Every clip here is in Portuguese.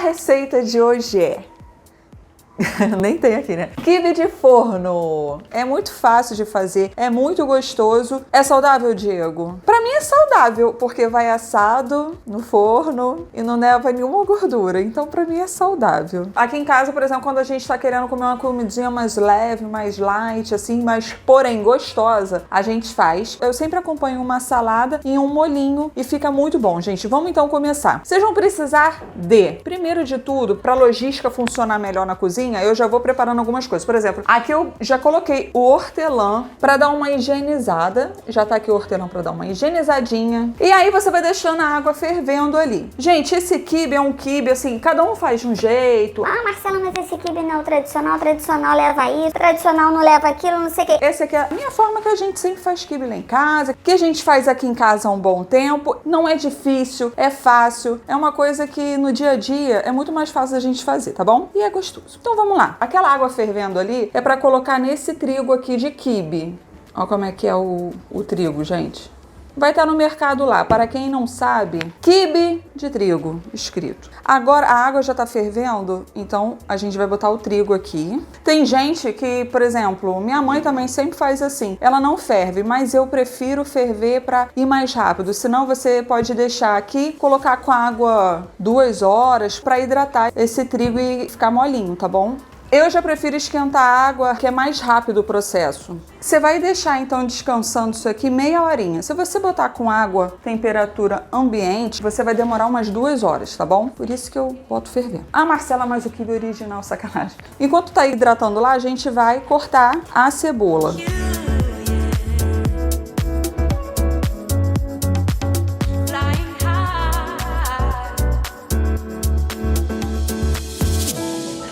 receita de hoje é... Nem tem aqui, né? Quibe de forno. É muito fácil de fazer, é muito gostoso. É saudável, Diego? Pra mim é saudável, porque vai assado no forno e não leva nenhuma gordura. Então, pra mim é saudável. Aqui em casa, por exemplo, quando a gente tá querendo comer uma comidinha mais leve, mais light, assim, mas porém gostosa, a gente faz. Eu sempre acompanho uma salada e um molhinho e fica muito bom, gente. Vamos então começar. Vocês vão precisar de, primeiro de tudo, pra logística funcionar melhor na cozinha, eu já vou preparando algumas coisas. Por exemplo, aqui eu já coloquei o hortelã para dar uma higienizada. Já tá aqui o hortelã para dar uma higienizadinha. E aí você vai deixando a água fervendo ali. Gente, esse quibe é um quibe, assim, cada um faz de um jeito. Ah, Marcela, mas esse quibe não é o tradicional. O tradicional leva isso, o tradicional não leva aquilo, não sei o quê. Esse aqui é a minha forma que a gente sempre faz quibe lá em casa, que a gente faz aqui em casa há um bom tempo. Não é difícil, é fácil. É uma coisa que no dia a dia é muito mais fácil a gente fazer, tá bom? E é gostoso. Então vamos lá. Aquela água fervendo ali é para colocar nesse trigo aqui de quibe. Olha como é que é o trigo, gente. Vai estar no mercado lá. Para quem não sabe, quibe de trigo escrito. Agora a água já está fervendo, então a gente vai botar o trigo aqui. Tem gente que, por exemplo, minha mãe também sempre faz assim. Ela não ferve, mas eu prefiro ferver para ir mais rápido. Senão você pode deixar aqui, colocar com a água 2 horas para hidratar esse trigo e ficar molinho, tá bom? Eu já prefiro esquentar a água, que é mais rápido o processo. Você vai deixar então descansando isso aqui meia horinha. Se você botar com água temperatura ambiente, você vai demorar umas 2 horas, tá bom? Por isso que eu boto ferver. Ah, Marcela, mas o quibe original, sacanagem. Enquanto tá hidratando lá, a gente vai cortar a cebola.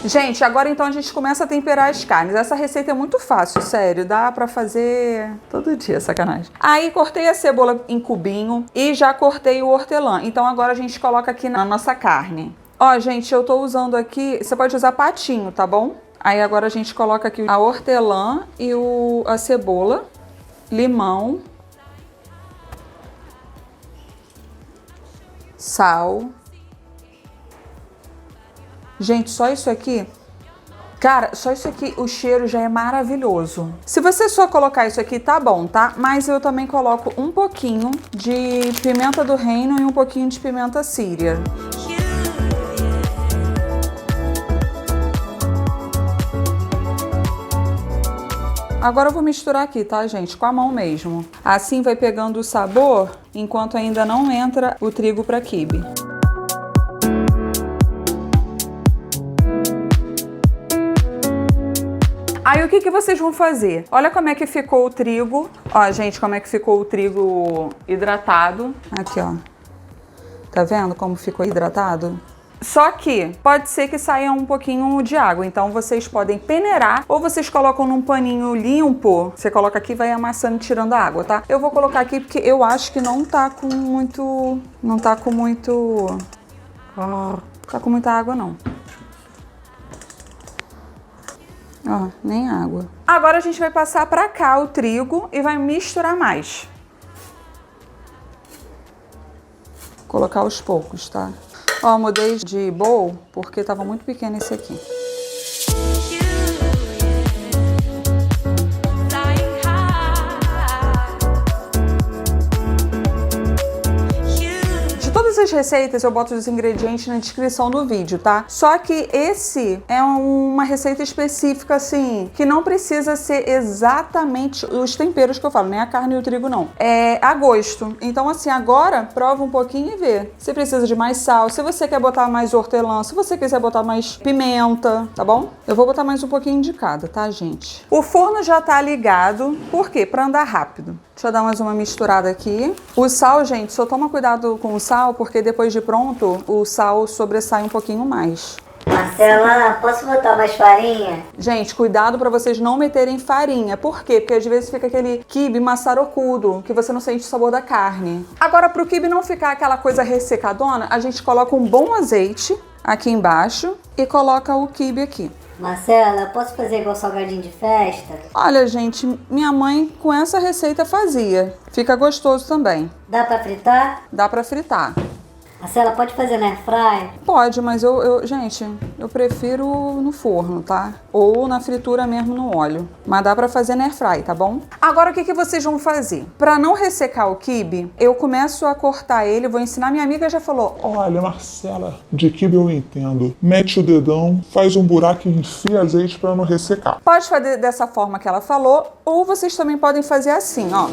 Gente, agora então a gente começa a temperar as carnes. Essa receita é muito fácil, sério. Dá pra fazer todo dia, sacanagem. Aí cortei a cebola em cubinho e já cortei o hortelã. Então agora a gente coloca aqui na nossa carne. Ó, gente, eu tô usando aqui... Você pode usar patinho, tá bom? Aí agora a gente coloca aqui a hortelã e a cebola, limão, sal... Gente, só isso aqui, cara, só isso aqui, o cheiro já é maravilhoso. Se você só colocar isso aqui, tá bom, tá? Mas eu também coloco um pouquinho de pimenta do reino e um pouquinho de pimenta síria. Agora eu vou misturar aqui, tá, gente? Com a mão mesmo. Assim vai pegando o sabor, enquanto ainda não entra o trigo para quibe. Aí o que vocês vão fazer? Olha como é que ficou o trigo. Ó, gente, como é que ficou o trigo hidratado. Aqui, ó. Tá vendo como ficou hidratado? Só que pode ser que saia um pouquinho de água, então vocês podem peneirar ou vocês colocam num paninho limpo. Você coloca aqui e vai amassando e tirando a água, tá? Eu vou colocar aqui porque eu acho que não tá com muito... Não tá com muito... Tá com muita água, não. Ó, nem água. Agora a gente vai passar pra cá o trigo e vai misturar mais. Vou colocar aos poucos, tá? Ó, mudei de bowl porque tava muito pequeno esse aqui. Todas as receitas eu boto os ingredientes na descrição do vídeo, tá? Só que esse é uma receita específica, assim, que não precisa ser exatamente os temperos que eu falo, nem a carne e o trigo, não. É a gosto. Então, assim, agora prova um pouquinho e vê. Se precisa de mais sal, se você quer botar mais hortelã, se você quiser botar mais pimenta, tá bom? Eu vou botar mais um pouquinho de cada, tá, gente? O forno já tá ligado. Por quê? Pra andar rápido. Deixa eu dar mais uma misturada aqui. O sal, gente, só toma cuidado com o sal, porque depois de pronto, o sal sobressai um pouquinho mais. Marcela, posso botar mais farinha? Gente, cuidado para vocês não meterem farinha. Por quê? Porque às vezes fica aquele quibe maçarocudo, que você não sente o sabor da carne. Agora, pro quibe não ficar aquela coisa ressecadona, a gente coloca um bom azeite aqui embaixo e coloca o quibe aqui. Marcela, posso fazer igual salgadinho de festa? Olha, gente, minha mãe com essa receita fazia. Fica gostoso também. Dá pra fritar? Dá pra fritar. Marcela, pode fazer na airfryer? Pode, mas gente, eu prefiro no forno, tá? Ou na fritura mesmo no óleo. Mas dá pra fazer na airfryer, tá bom? Agora o que vocês vão fazer? Pra não ressecar o quibe, eu começo a cortar ele, vou ensinar. Minha amiga já falou, Olha, Marcela, de quibe eu entendo. Mete o dedão, faz um buraco e enfia azeite pra não ressecar. pode fazer dessa forma que ela falou, ou vocês também podem fazer assim, ó.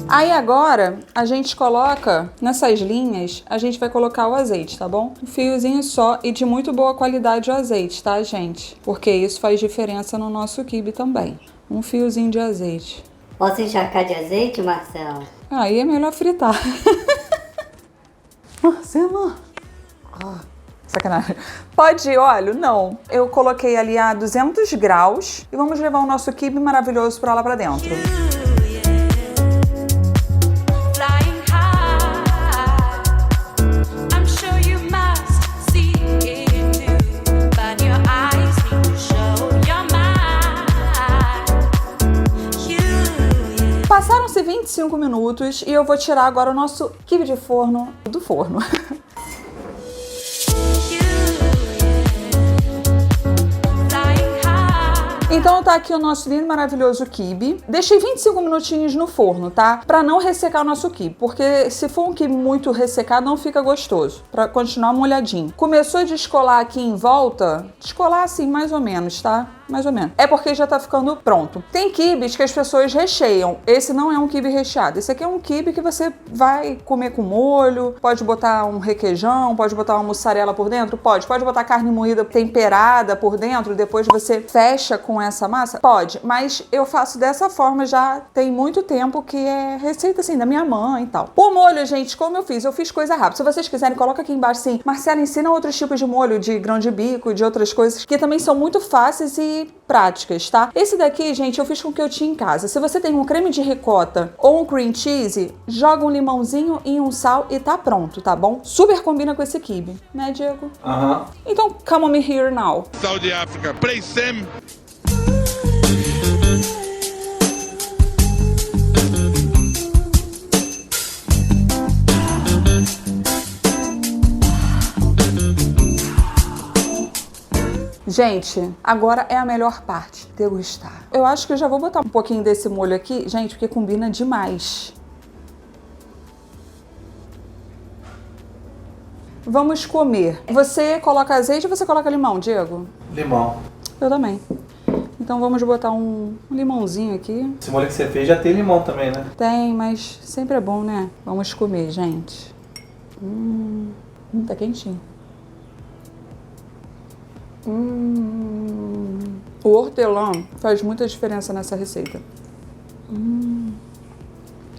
Aí agora, a gente coloca nessas linhas, a gente vai colocar o azeite, tá bom? Um fiozinho só e de muito boa qualidade o azeite, tá, gente? Porque isso faz diferença no nosso quibe também. Um fiozinho de azeite. Posso encharcar de azeite, Marcela? Aí é melhor fritar. Marcela. Sacanagem. Pode óleo? Não. Eu coloquei ali a 200 graus e vamos levar o nosso quibe maravilhoso pra lá pra dentro. Passaram-se 25 minutos e eu vou tirar agora o nosso quibe de forno do forno. Então tá aqui o nosso lindo, maravilhoso quibe. Deixei 25 minutinhos no forno, tá? Pra não ressecar o nosso quibe, porque se for um quibe muito ressecado, não fica gostoso. Pra continuar molhadinho. Começou a descolar aqui em volta, descolar assim, mais ou menos, tá? Mais ou menos. É porque já tá ficando pronto. Tem quibes que as pessoas recheiam. Esse não é um quibe recheado. Esse aqui é um quibe que você vai comer com molho, pode botar um requeijão, pode botar uma mussarela por dentro? Pode. Pode botar carne moída temperada por dentro, depois você fecha com essa massa? Pode. Mas eu faço dessa forma já tem muito tempo, que é receita assim da minha mãe e tal. O molho, gente, como eu fiz coisa rápida. Se vocês quiserem, coloca aqui embaixo assim, Marcela, ensina outros tipos de molho, de grão de bico, de outras coisas, que também são muito fáceis e práticas, tá? Esse daqui, gente, eu fiz com o que eu tinha em casa. Se você tem um creme de ricota ou um cream cheese, joga um limãozinho e um sal e tá pronto, tá bom? Super combina com esse quibe, né, Diego? Aham. Então, come me here now. Saudi Africa, play Sim. Gente, agora é a melhor parte, degustar. Eu acho que eu já vou botar um pouquinho desse molho aqui, gente, porque combina demais. Vamos comer. Você coloca azeite ou você coloca limão, Diego? Limão. Eu também. Então vamos botar um limãozinho aqui. Esse molho que você fez já tem limão também, né? Tem, mas sempre é bom, né? Vamos comer, gente. Tá quentinho. O hortelã faz muita diferença nessa receita.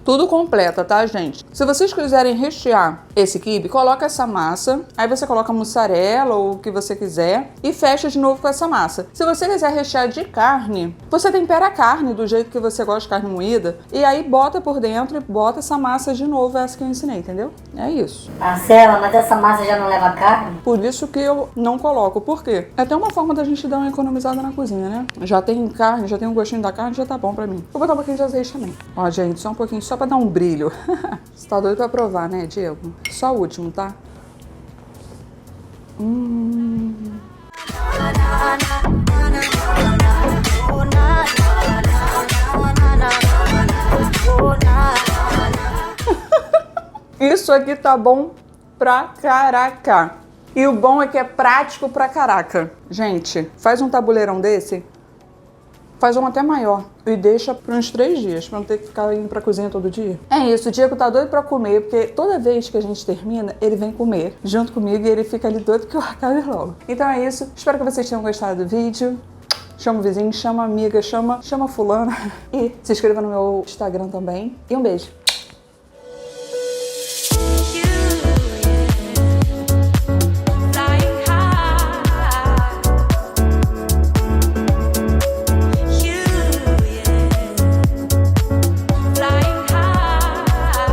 Tudo completa, tá, gente? Se vocês quiserem rechear esse quibe, coloca essa massa, aí você coloca mussarela ou o que você quiser e fecha de novo com essa massa. Se você quiser rechear de carne, você tempera a carne do jeito que você gosta de carne moída e aí bota por dentro e bota essa massa de novo, essa que eu ensinei, entendeu? É isso. Marcela, mas essa massa já não leva carne? Por isso que eu não coloco. Por quê? É até uma forma da gente dar uma economizada na cozinha, né? Já tem carne, já tem um gostinho da carne, já tá bom pra mim. Vou botar um pouquinho de azeite também. Ó, gente, só um pouquinho, só pra dar um brilho. Você tá doido pra provar, né, Diego? Só o último, tá? Isso aqui tá bom pra caraca. E o bom é que é prático pra caraca. Gente, faz um tabuleirão desse, faz um até maior e deixa por uns 3 dias, pra não ter que ficar indo pra cozinha todo dia. É isso, o Diego tá doido pra comer, porque toda vez que a gente termina, ele vem comer junto comigo e ele fica ali doido que eu acabe logo. Então é isso, espero que vocês tenham gostado do vídeo. Chama o vizinho, chama a amiga, chama fulana e se inscreva no meu Instagram também. E um beijo.